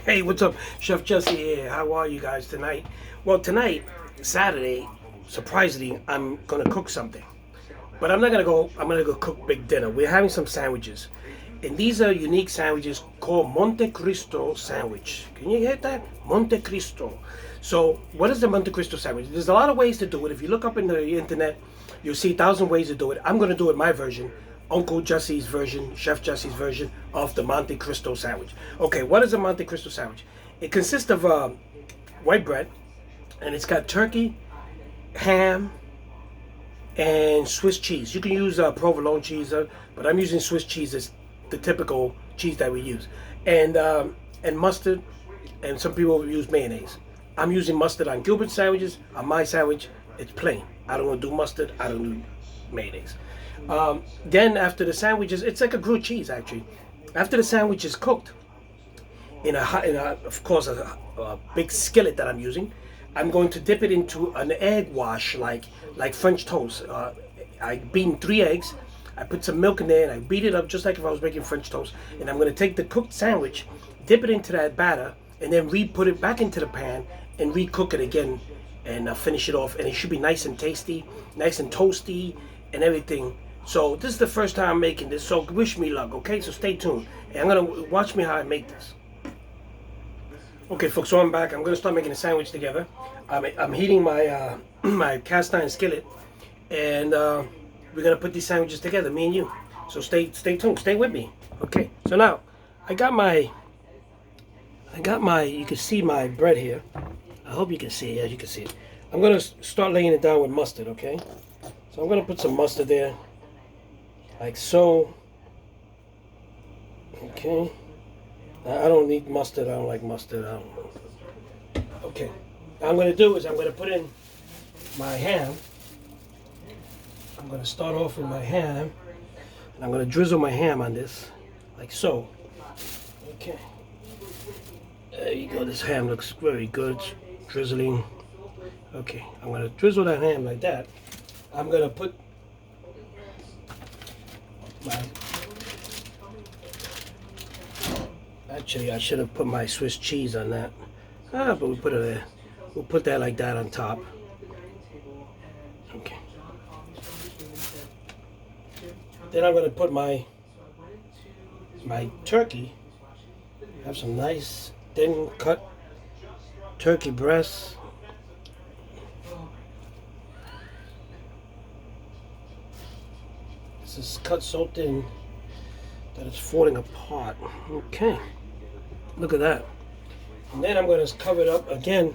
Hey, what's up? Chef Jesse here. How are you guys tonight? Well, tonight, Saturday, surprisingly, I'm gonna cook something. But I'm gonna go cook big dinner. We're having some sandwiches. And these are unique sandwiches called Monte Cristo sandwich. Can you hear that? Monte Cristo. So, what is the Monte Cristo sandwich? There's a lot of ways to do it. If you look up in the internet, you'll see 1,000 ways to do it. I'm gonna do it my version. Uncle Jesse's version, Chef Jesse's version of the Monte Cristo sandwich. Okay, what is a Monte Cristo sandwich? It consists of white bread, and it's got turkey, ham, and Swiss cheese. You can use provolone cheese, but I'm using Swiss cheese as the typical cheese that we use, and mustard, and some people use mayonnaise. I'm using mustard on Gilbert sandwiches. On my sandwich, it's plain. I don't do mustard. I don't do mayonnaise. Then after the sandwiches, it's like a grilled cheese actually. After the sandwich is cooked, of course a big skillet that I'm using, I'm going to dip it into an egg wash like French toast. I beat 3 eggs. I put some milk in there and I beat it up just like if I was making French toast. And I'm going to take the cooked sandwich, dip it into that batter, and then put it back into the pan and recook it again and finish it off. And it should be nice and tasty, nice and toasty, and everything. So this is the first time I'm making this, so wish me luck, okay? So stay tuned. And I'm gonna watch me how I make this. Okay, folks, so I'm back. I'm gonna start making a sandwich together. I'm heating my my cast iron skillet, and we're gonna put these sandwiches together, me and you. So stay tuned, stay with me. Okay. So now I got my. You can see my bread here. I hope you can see it. Yeah, you can see it. I'm gonna start laying it down with mustard, okay? So I'm gonna put some mustard there. Like so. Okay. I don't need mustard. I don't like mustard. Okay. What I'm going to do is I'm going to put in my ham. I'm going to start off with my ham. And I'm going to drizzle my ham on this. Like so. Okay. There you go. This ham looks very good. It's drizzling. Okay. I'm going to drizzle that ham like that. I'm going to put Actually, I should have put my Swiss cheese on that. But we put it there. We'll put that like that on top. Okay. Then I'm going to put my turkey. I have some nice thin cut turkey breasts. This is cut so thin that it's falling apart. Okay, look at that. And then I'm going to cover it up again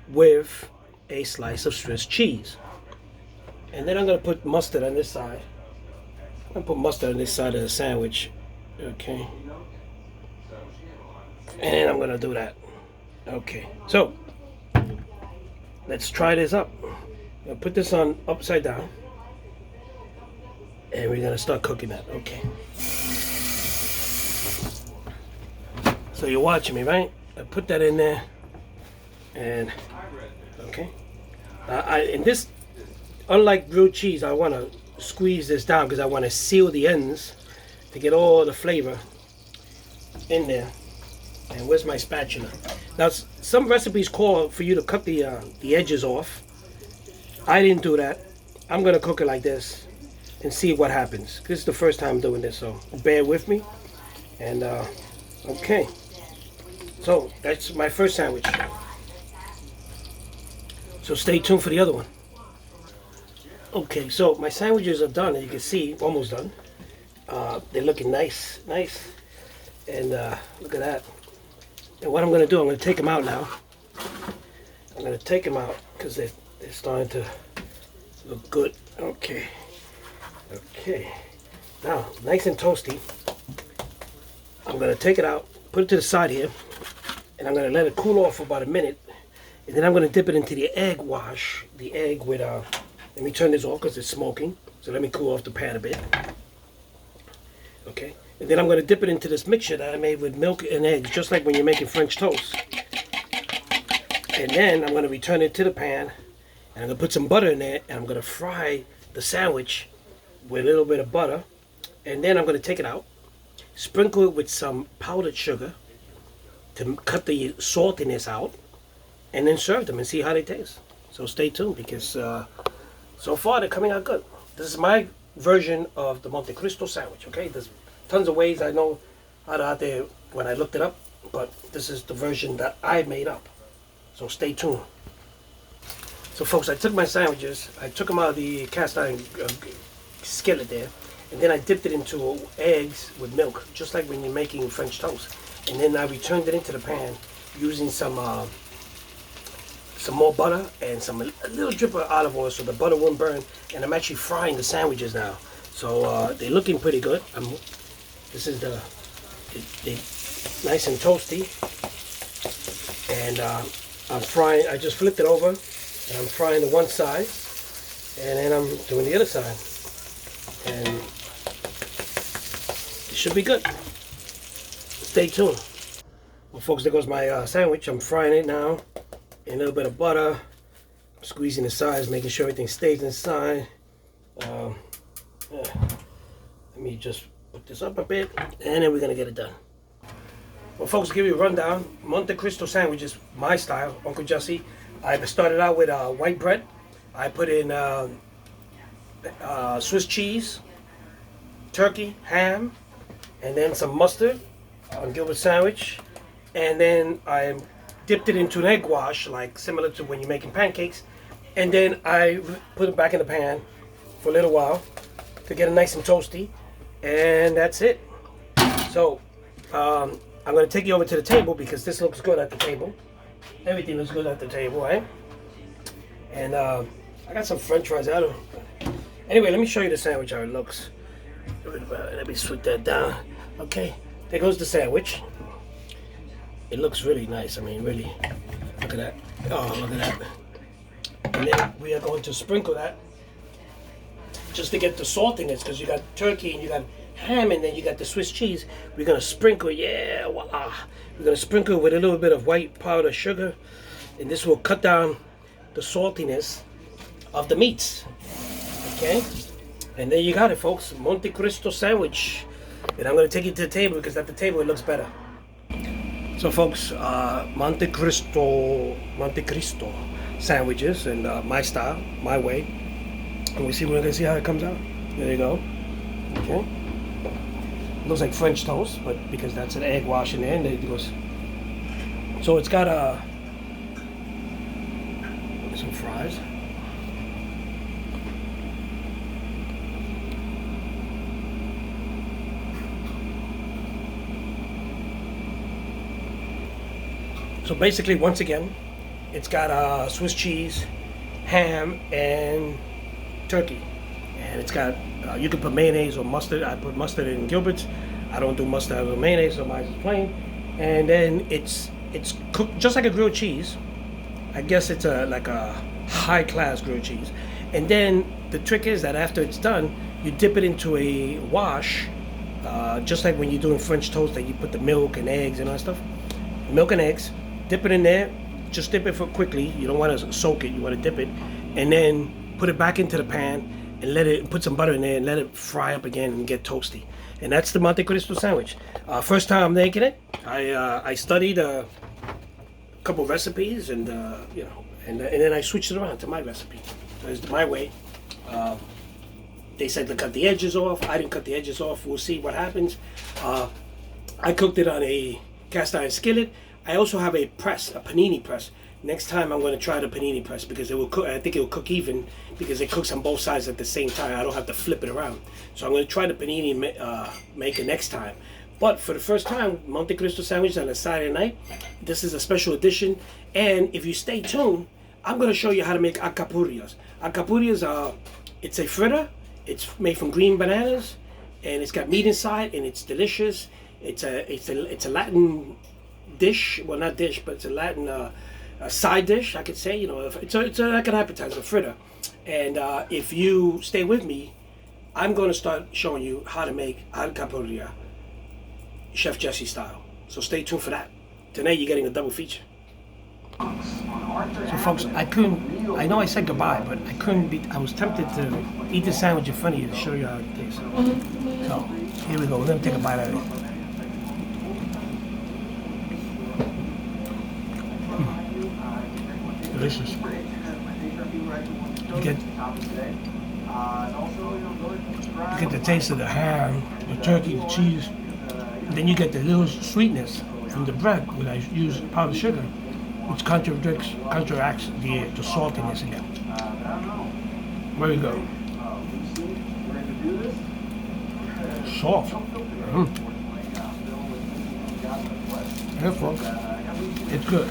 with a slice of Swiss cheese. And then I'm going to put mustard on this side. I'm going to put mustard on this side of the sandwich. Okay. And I'm going to do that. Okay, so let's try this up. I'm going to put this on upside down. And we're going to start cooking that. Okay. So you're watching me, right? I put that in there, and okay. In this, unlike grilled cheese, I want to squeeze this down because I want to seal the ends to get all the flavor in there. And where's my spatula? Now, some recipes call for you to cut the edges off. I didn't do that. I'm gonna cook it like this and see what happens. This is the first time doing this, so bear with me. And okay. So that's my first sandwich. So stay tuned for the other one. Okay, so my sandwiches are done, as you can see, almost done. They're looking nice. And look at that. And what I'm going to do, I'm going to take them out now. I'm going to take them out because they're starting to look good. Okay. Now, nice and toasty. I'm going to take it out, put it to the side here. And I'm going to let it cool off for about a minute. And then I'm going to dip it into the egg wash. The egg with, let me turn this off because it's smoking. So let me cool off the pan a bit. Okay. And then I'm going to dip it into this mixture that I made with milk and eggs, just like when you're making French toast. And then I'm going to return it to the pan. And I'm going to put some butter in there. And I'm going to fry the sandwich with a little bit of butter. And then I'm going to take it out. Sprinkle it with some powdered sugar. to cut the saltiness out, and then serve them and see how they taste. So stay tuned, because so far they're coming out good. This is my version of the Monte Cristo sandwich. Okay, there's tons of ways I know out there when I looked it up, but this is the version that I made up. So stay tuned. So folks, I took my sandwiches, I took them out of the cast iron skillet there, and then I dipped it into eggs with milk, just like when you're making French toast. And then I returned it into the pan using some more butter and a little drip of olive oil so the butter won't burn. And I'm actually frying the sandwiches now, so they're looking pretty good. This is the nice and toasty, and I'm frying. I just flipped it over, and I'm frying the one side, and then I'm doing the other side, and it should be good. Stay tuned. Well, folks, there goes my sandwich. I'm frying it now in a little bit of butter. I'm squeezing the sides, making sure everything stays inside. Let me just put this up a bit, and then we're gonna get it done. Well, folks, to give you a rundown, Monte Cristo sandwiches, my style, Uncle Jesse. I started out with white bread. I put in Swiss cheese, turkey, ham, and then some mustard on Gilbert sandwich. And then I dipped it into an egg wash, like similar to when you're making pancakes. And then I put it back in the pan for a little while to get it nice and toasty. And that's it. So I'm going to take you over to the table, because this looks good at the table. Everything looks good at the table, right? And I got some French fries. Anyway, let me show you the sandwich, how it looks. Let me switch that down. Okay, there goes the sandwich. It looks really nice. I mean, really. Look at that. Oh, look at that. And then we are going to sprinkle that just to get the saltiness, because you got turkey and you got ham, and then you got the Swiss cheese. We're going to sprinkle, yeah, voila. We're going to sprinkle with a little bit of white powder sugar, and this will cut down the saltiness of the meats. Okay? And there you got it, folks. Monte Cristo sandwich. And I'm going to take it to the table, because at the table it looks better. So folks, Monte Cristo sandwiches, and my style, my way. And we're going to see how it comes out. There you go. Okay. Looks like French toast, but because that's an egg wash in there, and it goes. So it's got some fries. So basically, once again, it's got Swiss cheese, ham, and turkey. And it's got, you can put mayonnaise or mustard. I put mustard in Gilbert's. I don't do mustard or mayonnaise, so mine's plain. And then it's cooked just like a grilled cheese. I guess it's like a high-class grilled cheese. And then the trick is that after it's done, you dip it into a wash, just like when you're doing French toast, that you put the milk and eggs and all that stuff. Milk and eggs, dip it in there. Just dip it for quickly. You don't want to soak it. You want to dip it, and then put it back into the pan and put some butter in there and let it fry up again and get toasty. And that's the Monte Cristo sandwich. First time I'm making it. I studied a couple recipes, and and then I switched it around to my recipe. So it's my way. They said to cut the edges off. I didn't cut the edges off. We'll see what happens. I cooked it on a cast iron skillet. I also have a press, a panini press. Next time I'm going to try the panini press, because it will cook. I think it will cook even, because it cooks on both sides at the same time. I don't have to flip it around. So I'm going to try the panini maker next time. But for the first time, Monte Cristo sandwich on a Saturday night. This is a special edition. And if you stay tuned, I'm going to show you how to make alcapurrias. Alcapurrias are, it's a fritter. It's made from green bananas, and it's got meat inside, and it's delicious. It's a Latin dish. Well, not dish, but it's a Latin side dish, I could say. You know, it's like an appetizer, fritter. And if you stay with me, I'm going to start showing you how to make alcapurria, Chef Jesse style. So stay tuned for that. Tonight you're getting a double feature. So folks, I know I said goodbye, but I was tempted to eat the sandwich in front of you to show you how it tastes. So here we go, we're going to take a bite out of it. delicious. You get the taste of the ham, the turkey, the cheese. And then you get the little sweetness from the bread when I use powdered sugar, which counteracts the saltiness again. Very good. Soft. Yeah, folks. It's good.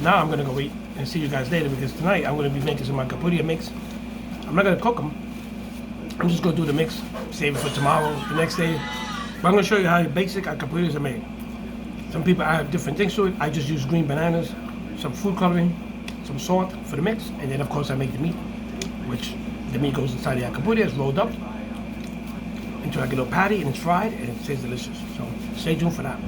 Now I'm gonna go eat and see you guys later because tonight I'm gonna be making some capurria mix. I'm not gonna cook them. I'm just gonna do the mix, save it for tomorrow, the next day. But I'm gonna show you how basic capurrias are made. Some people add different things to it. I just use green bananas, some food coloring, some salt for the mix, and then of course I make the meat, which the meat goes inside the capurria, it's rolled up into like a little patty and it's fried and it tastes delicious. So stay tuned for that.